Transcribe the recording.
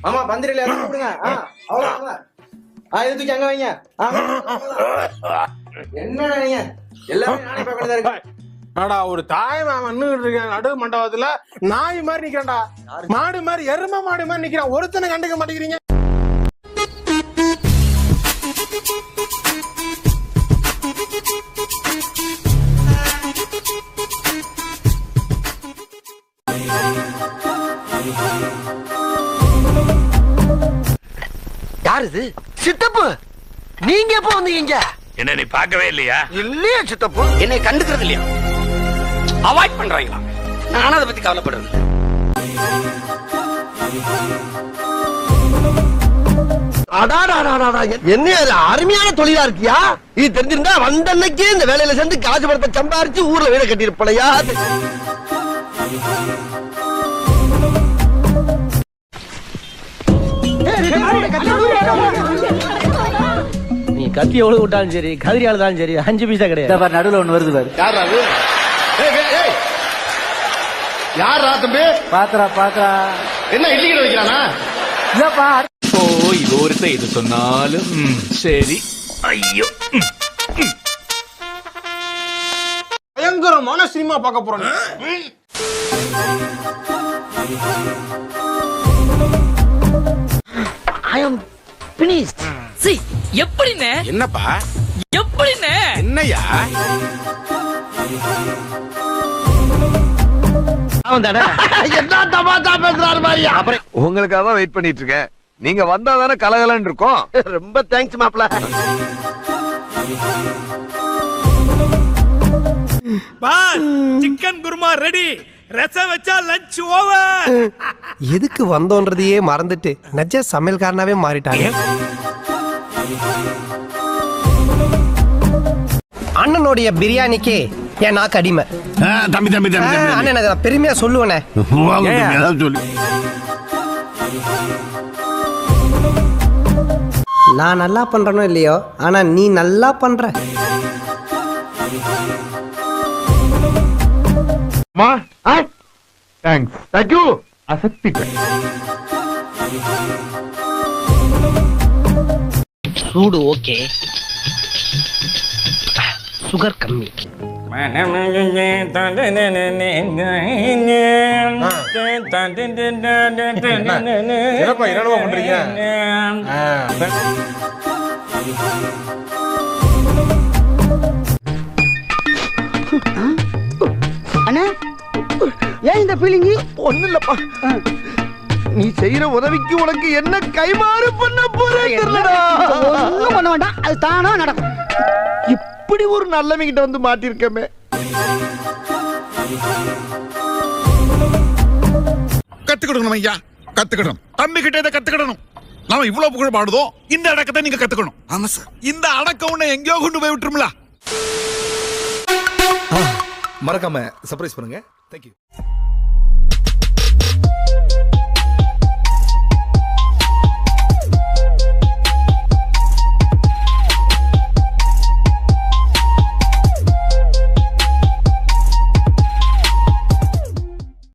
ஆமா பந்திரில கூப்பிடுங்க. அவ்வளவுதான். இது தூக்கி அங்க வைங்க. என்ன நீங்க எல்லாமே நானே பார்க்கறதா இருக்கு. ஆடா ஒரு தாய் மாமன் இருக்கேன் நடு மண்டபத்துல நாய் மாதிரி நிக்கிறேன்டா, மாடு மாதிரி எருமை மாடு மாதிரி நிக்கிறேன், ஒருத்தனை கண்டுக்க மாட்டேங்கிறீங்க. யாரு இது? சித்தப்பு, நீங்க எப்ப வந்தீங்க? என்ன நீ பார்க்கவே இல்லையா? இல்லையா சித்தப்பு? என்னை கண்டுக்கிறது இல்லையா? அவாய்ட் பண்றாங்களா? நானும் அதை பத்தி கவலைப்படுறது. என்ன அருமையான தொழிலா இருக்கியா? இது தெரிஞ்சிருந்தா வந்த அன்னைக்கே இந்த வேலையில சேர்ந்து காசு படத்தை சம்பாரிச்சு ஊர்ல வீட கட்டியிருப்பலையா? நீ கத்தி எவ்வளவு விட்டாலும் சரி, கதிரியால தான் சரி, 5 பைசா கிடையாது. நடுவில் ஒண்ணு வருது பாரு. யாரா தம்பி? பாத்திரா என்ன இல்லிக்கிற வைக்கிறானா? ஓ இது ஒருத்த இது சொன்னாலும் சரி. ஐயோ பயங்கரமான சினிமா பார்க்க போறோம். I am finished. See, எப்படினே? என்னப்பா? எப்படினே? என்னையா? என்ன தமாஷா பேசுறாரு மாதிரியா? உங்களுக்காக தான் வெயிட் பண்ணிட்டு இருக்கேன். நீங்க வந்தா தானே கலகலன்னு இருக்கும். ரொம்ப தேங்க்ஸ் மாப்ள. Boss chicken korma ready. ரசம் வச்சா லஞ்ச் ஓவர். எதுக்கு வந்தோன்றதையே மறந்துட்டு நஜ சமையல்காரனாவே மாறிட்டாங்க. அண்ணனுடைய பிரியாணிக்கு என் நாக்கு அடிமை. அண்ணன் அதை நான் பெருமையா சொல்லுவேனே. நான் நல்லா பண்றனோ இல்லையோ, ஆனா நீ நல்லா பண்ற. சூடு ஓகே, சுகர் கம்மி. என்னப்பா என்னவா பண்றீங்க? அண்ணா ஏன் இந்த ஃபீலிங்? ஒண்ணு இல்லப்பா, நீ செய்யற உதவிக்கு உனக்கு என்ன கைமாறு பண்ண போறேன் தெரியலடா. ஒண்ணும் பண்ண வேண்டாம், அது தானா நடக்கும். இப்படி ஒரு நல்லவங்க கிட்ட வந்து மாட்டிருக்கமே. கத்துக்கிடணும் ஐயா, கத்துக்கிடணும். தம்பி கிட்ட இதை கத்துக்கிடணும். நாம இவ்வளவு புகழ் பாடுதோ, இந்த அடக்கத்தை நீங்க கத்துக்கணும். ஆமா சார், இந்த அடக்கம் உன்னை எங்கேயோ கொண்டு போய் விட்டுருங்களா? மறக்காம சர்ப்ரைஸ் பண்ணுங்க. தேங்க்யூ.